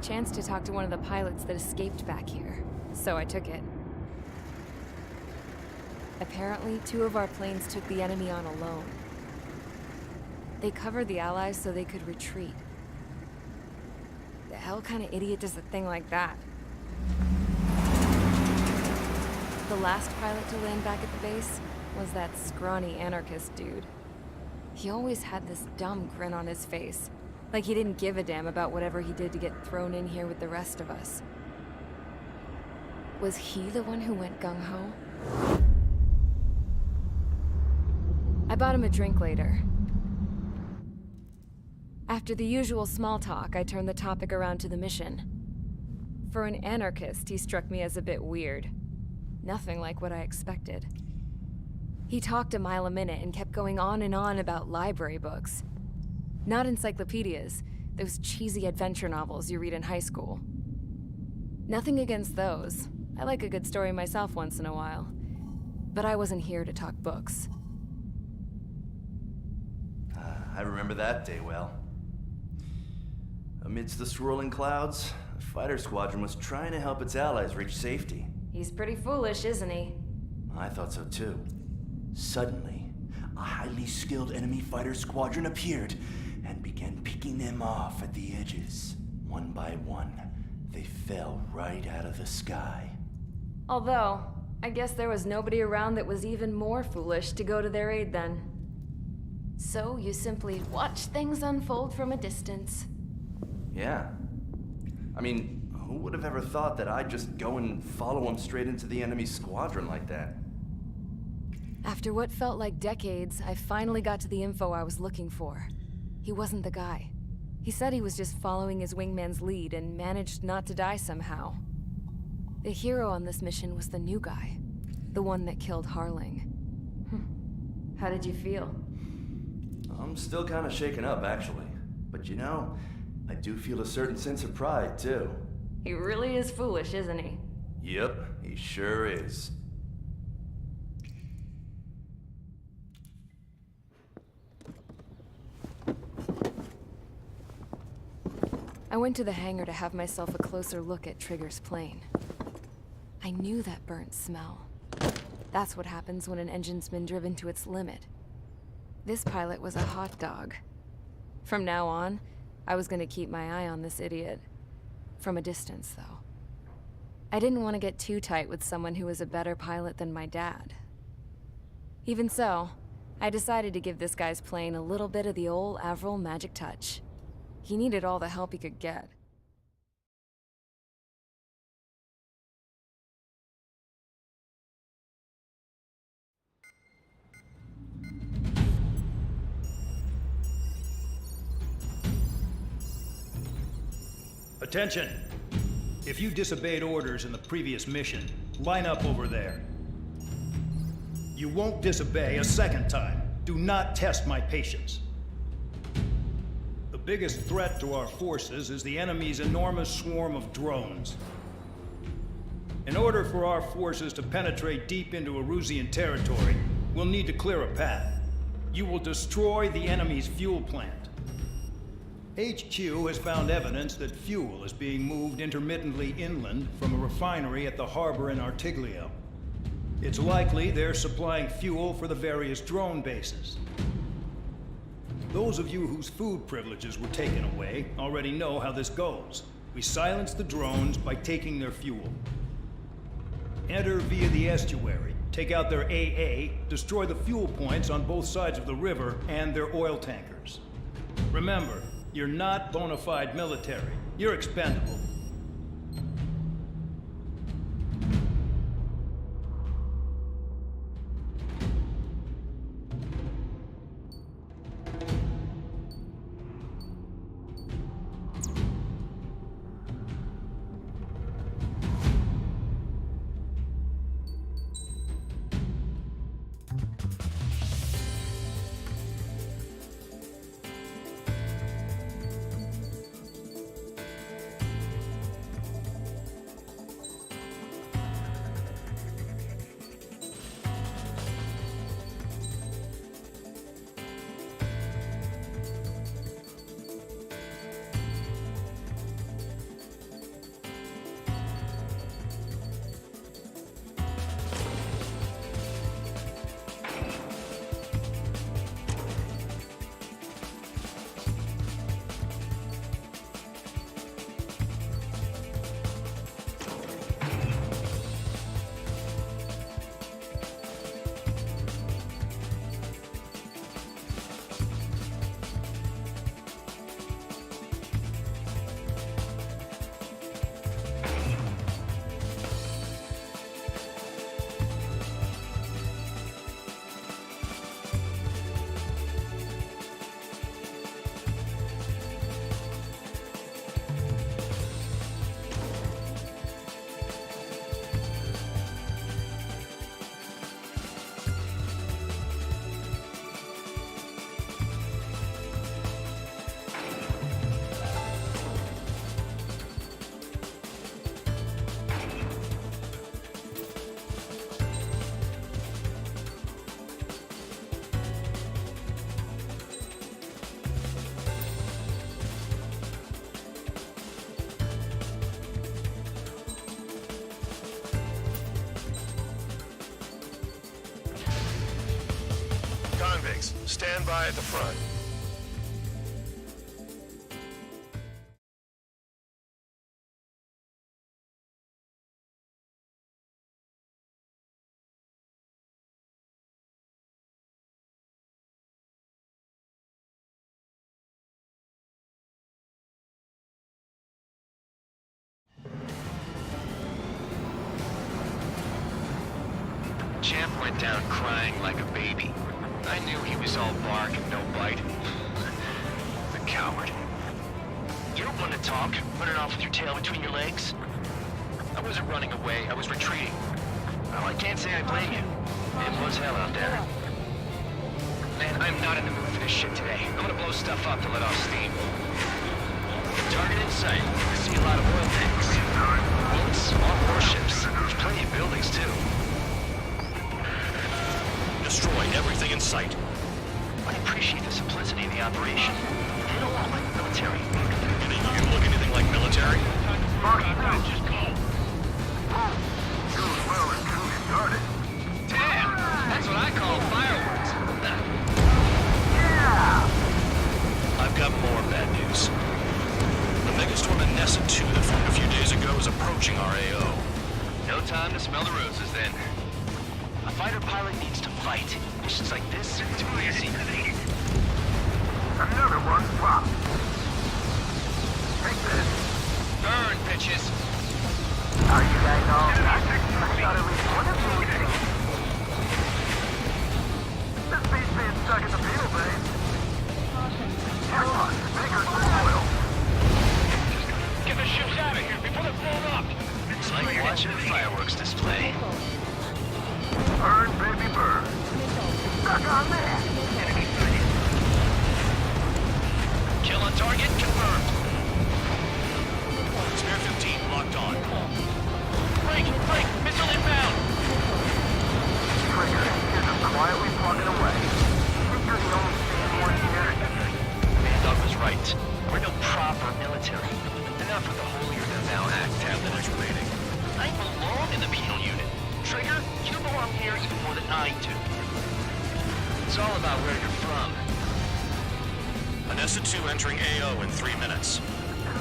chance to talk to one of the pilots that escaped back here, so I took it. Apparently, 2 of our planes took the enemy on alone. They covered the Allies so they could retreat. The hell kind of idiot does a thing like that? The last pilot to land back at the base was that scrawny anarchist dude. He always had this dumb grin on his face, like he didn't give a damn about whatever he did to get thrown in here with the rest of us. Was he the one who went gung-ho? I bought him a drink later. After the usual small talk, I turned the topic around to the mission. For an anarchist, he struck me as a bit weird. Nothing like what I expected. He talked a mile a minute and kept going on and on about library books. Not encyclopedias, those cheesy adventure novels you read in high school. Nothing against those. I like a good story myself once in a while. But I wasn't here to talk books. I remember that day well. Amidst the swirling clouds, the fighter squadron was trying to help its allies reach safety. He's pretty foolish, isn't he? I thought so too. Suddenly, a highly skilled enemy fighter squadron appeared and began picking them off at the edges. One by one, they fell right out of the sky. Although, I guess there was nobody around that was even more foolish to go to their aid then. So you simply watch things unfold from a distance. Yeah. I mean, who would have ever thought that I'd just go and follow him straight into the enemy squadron like that? After what felt like decades, I finally got to the info I was looking for. He wasn't the guy. He said he was just following his wingman's lead and managed not to die somehow. The hero on this mission was the new guy. The one that killed Harling. How did you feel? I'm still kind of shaken up, actually. But you know, I do feel a certain sense of pride, too. He really is foolish, isn't he? Yep, he sure is. I went to the hangar to have myself a closer look at Trigger's plane. I knew that burnt smell. That's what happens when an engine's been driven to its limit. This pilot was a hot dog. From now on, I was gonna keep my eye on this idiot. From a distance, though. I didn't want to get too tight with someone who was a better pilot than my dad. Even so, I decided to give this guy's plane a little bit of the old Avril magic touch. He needed all the help he could get. Attention! If you disobeyed orders in the previous mission, line up over there. You won't disobey a second time. Do not test my patience. The biggest threat to our forces is the enemy's enormous swarm of drones. In order for our forces to penetrate deep into Erusean territory, we'll need to clear a path. You will destroy the enemy's fuel plant. HQ has found evidence that fuel is being moved intermittently inland from a refinery at the harbor in Artiglio. It's likely they're supplying fuel for the various drone bases. Those of you whose food privileges were taken away already know how this goes. We silence the drones by taking their fuel. Enter via the estuary, take out their AA, destroy the fuel points on both sides of the river and their oil tankers. Remember, you're not bona fide military. You're expendable. Convicts, stand by at the front. Champ went down crying like a baby. I knew he was all bark and no bite. The coward. You don't want to talk, running off with your tail between your legs? I wasn't running away, I was retreating. Well, I can't say I blame you. It was hell out there. Man, I'm not in the mood for this shit today. I'm gonna blow stuff up to let off steam. Target in sight. I see a lot of oil tanks. Boats, all warships. There's plenty of buildings, too. Destroy everything in sight. I appreciate the simplicity of the operation. They don't look like military. You look anything like military? Just go. Damn! That's what I call fireworks. I've got more bad news. The megastorm in Nessa 2 that formed a few days ago is approaching our AO. No time to smell the roses, then. A fighter pilot needs to fight. Missions like this are too easy. Another one popped. Take this. Burn, bitches. Are you guys all done? I thought at least one of you would take it. This beast being stuck in the field, babe. Come on, make her some oil. Get the ships out of here before they're blown up. It's like watching a fireworks display. Burn, baby, burn. Stuck on that. Kill on target confirmed. Spare 15 locked on. Break! Missile inbound! Trigger, here's them quietly plugging away. Think you're the only sane one here? Man-Dog was right. We're no proper military. Enough of the holier-than-thou act tabloid rating. I belong in the penal unit. Trigger, you belong here even more than I do. It's all about where you're from. Nessa 2 entering AO in 3 minutes.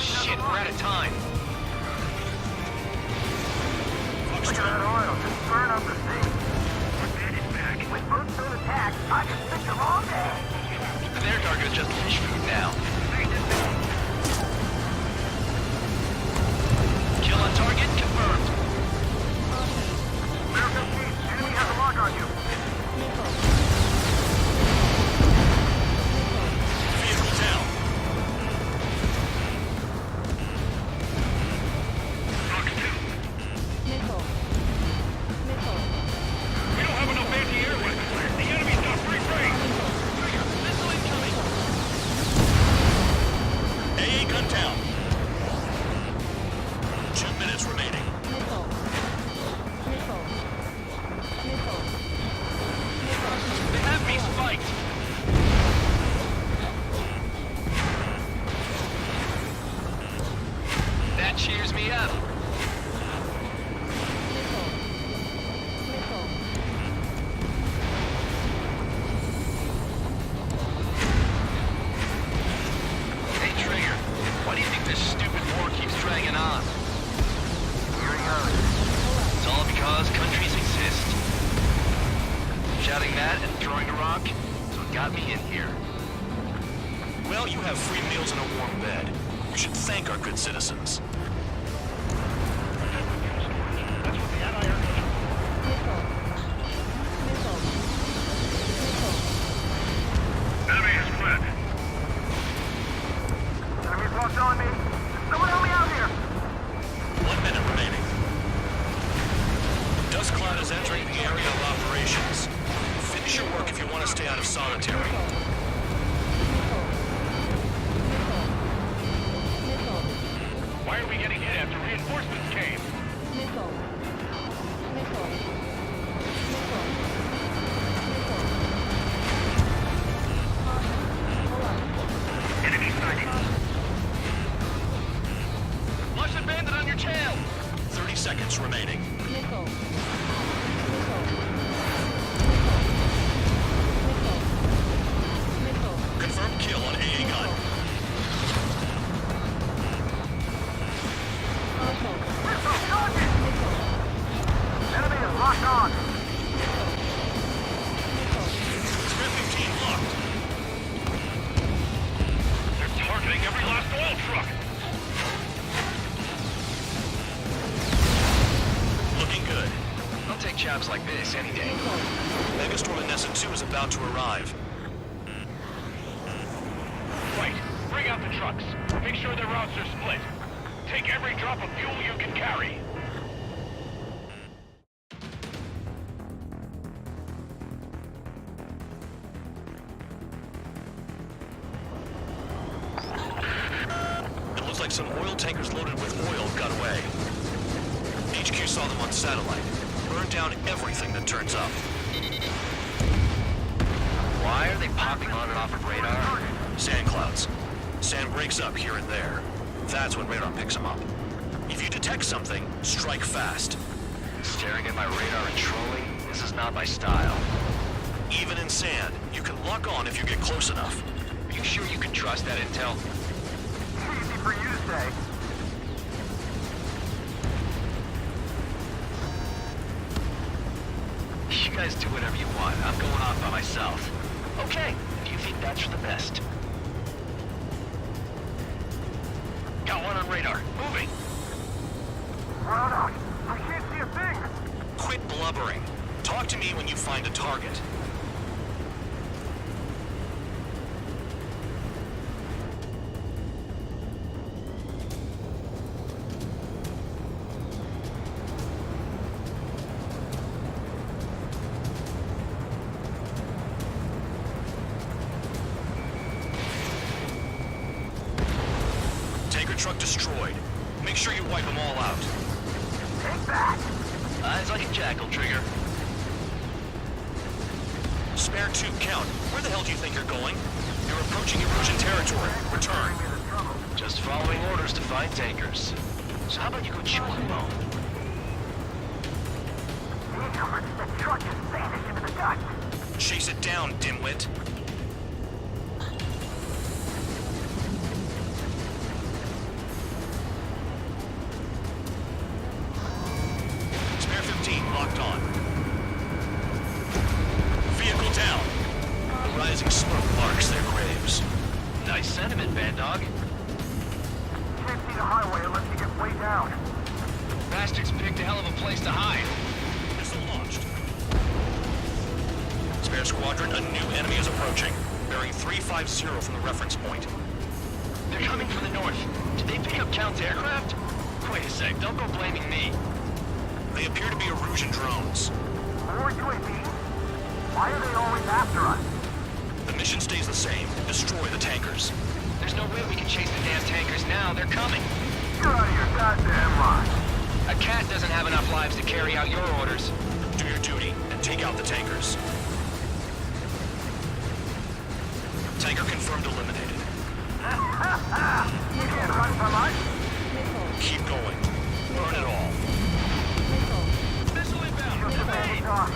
Shit, we're out of time. Look at that oil, just burn up the sea. With boats to attack, I can stick them all day. Their cargo's just fish food now. Kill on target confirmed. America Chief, enemy has a lock on you. Vehicle down. We don't have enough anti-air weapons. The enemy's got free range. Missile incoming. AA gun down. 2 minutes remaining. They have me spiked. That cheers me up. Hey, Trigger, why do you think this stupid war keeps dragging on? Here he goes. It's all because countries exist. Shouting that and throwing a rock is what got me in here. Well, you have free meals and a warm bed. You should thank our good citizens. Enemy is fled. Enemy's locked on me. Someone help me out here. 1 minute remaining. Dust cloud is entering the area of operations. Finish your work if you want to stay out of solitary. Why are we getting hit after reinforcements came? Enemy sighted. Russian bandit on your tail! 30 seconds remaining. this any day. Megastorm and Nessa 2 is about to arrive. Right. Bring out the trucks. Make sure their routes are split. Take every drop of fuel you can carry. It looks like some oil tankers loaded with oil got away. HQ saw them on satellite. Burned down everything that turns up. Why are they popping on and off of radar? Sand clouds. Sand breaks up here and there. That's when radar picks them up. If you detect something, strike fast. Staring at my radar and trolling? This is not my style. Even in sand, you can lock on if you get close enough. Are you sure you can trust that intel? Easy for you to say. You guys do whatever you want. I'm going off by myself. Okay, if you think that's for the best. Got one on radar. Moving. Run out. I can't see a thing. Quit blubbering. Talk to me when you find a target. Tanker truck destroyed. Make sure you wipe them all out. Take that. Eyes like a jackal, Trigger. Spare 2, count. Where the hell do you think you're going? You're approaching Erusean territory. Return. Just following orders to find tankers. So how about you go chew on a bone? Damn, the truck just vanished into the dust. Chase it down, dimwit. Spare 15, locked on. Vehicle down. The rising smoke marks their graves. Nice sentiment, Bad Dog. Can't see the highway unless you get way down. Bastards picked a hell of a place to hide. Missile launched. Spare squadron, a new enemy is approaching. Bearing 350 from the reference point. They're coming from the north. Did they pick up Count's aircraft? Wait a sec, don't go blaming me. They appear to be Erusean drones. More UAVs? Why are they always after us? The mission stays the same. Destroy the tankers. There's no way we can chase the damn tankers now. They're coming. You're out of your goddamn mind. A cat doesn't have enough lives to carry out your orders. Do your duty and take out the tankers. Tanker confirmed eliminated. You can't run from us. Keep going. Burn it all. Missile inbound. Shoot the bandits off.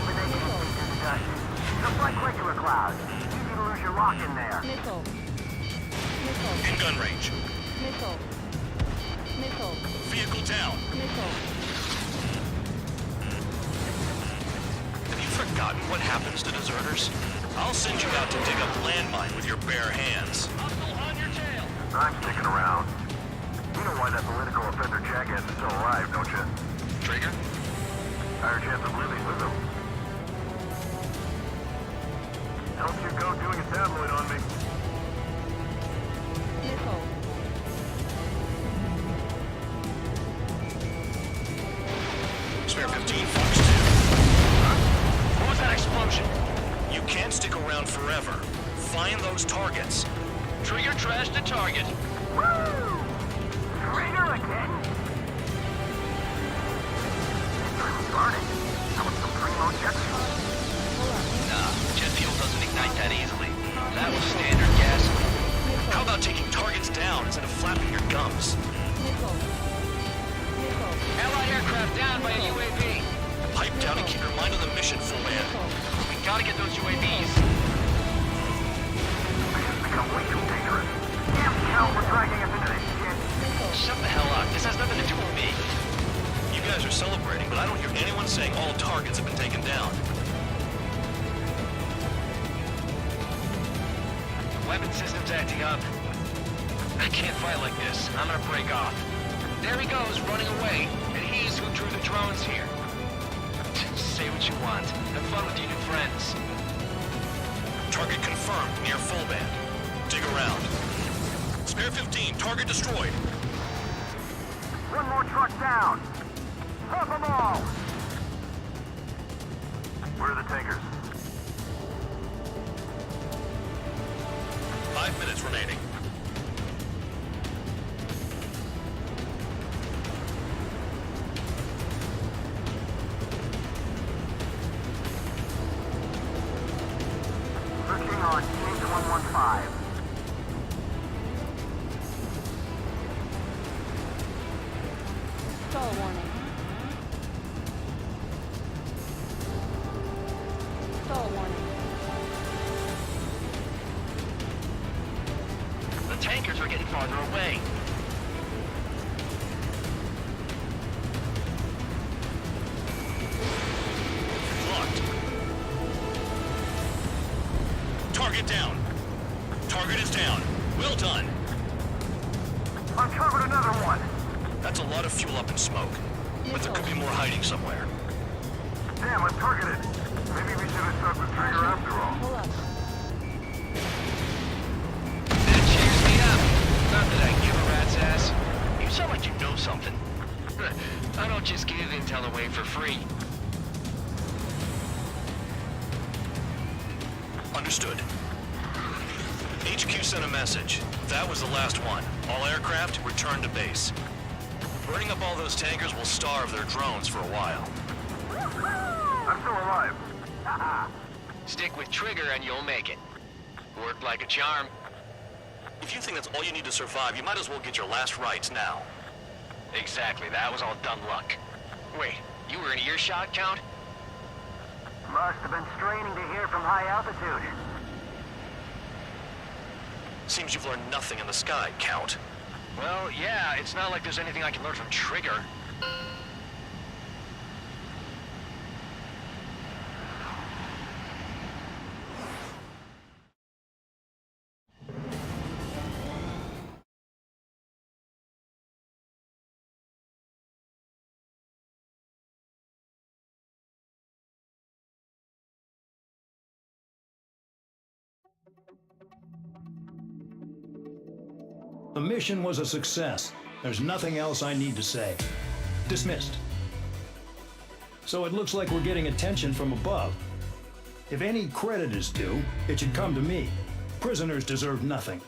But they can't get through the dust. Just like regular clouds. Easy to lose your lock in there. Missile. In gun range. Missile. Missile. Vehicle down. Missile. Have you forgotten what happens to deserters? I'll send you out to dig up landmine with your bare hands. Hustle on your tail. I'm sticking around. You know why that political offender jackass is still alive, don't you? Trigger? Higher chance of living with him. Don't you go doing a tabloid on me. Missile. Spare 15, Fox 2. What was that explosion? You can't stick around forever. Find those targets. Trigger trashed the target. Woo! Traitor again? It's burning. That was some primo jet fuel. Nah, jet fuel doesn't ignite that easily. That was standard gasoline. How about taking targets down instead of flapping your gums? Missile. Missile. Allied aircraft down by a UAV. Pipe down and keep your mind on the mission, full man. We gotta get those UAVs. This has become way too dangerous. Damn hell for dragging us into this shit. Shut the hell up. This has nothing to do with me. You guys are celebrating, but I don't hear anyone saying all targets have been taken down. The weapon system's acting up. I can't fight like this. I'm gonna break off. There he goes, running away. And he's who drew the drones here. Say what you want. Have fun with your new friends. Target confirmed near full band. Dig around. Spare 15, target destroyed. One more truck down. Drop them all. Where are the tankers? 5 minutes remaining. Searching on H115. Stall warning. Stall warning. The tankers are getting farther away. Locked. Target down. Target is down. Well done. Uncovered another one. That's a lot of fuel up in smoke. But there could be more hiding somewhere. Damn, I'm targeted. Maybe we should have stuck with Trigger after all. Pull up. That cheers me up. Not that I give a rat's ass. You sound like you know something. I don't just give intel away for free. Understood. HQ sent a message. That was the last one. All aircraft, return to base. Burning up all those tankers will starve their drones for a while. I'm still alive. Stick with Trigger and you'll make it. Worked like a charm. If you think that's all you need to survive, you might as well get your last rites now. Exactly, that was all dumb luck. Wait, you were in earshot, Count? Must have been straining to hear from high altitude. Seems you've learned nothing in the sky, Count. Well, yeah, it's not like there's anything I can learn from Trigger. The mission was a success. There's nothing else I need to say. Dismissed. So it looks like we're getting attention from above. If any credit is due, it should come to me. Prisoners deserve nothing.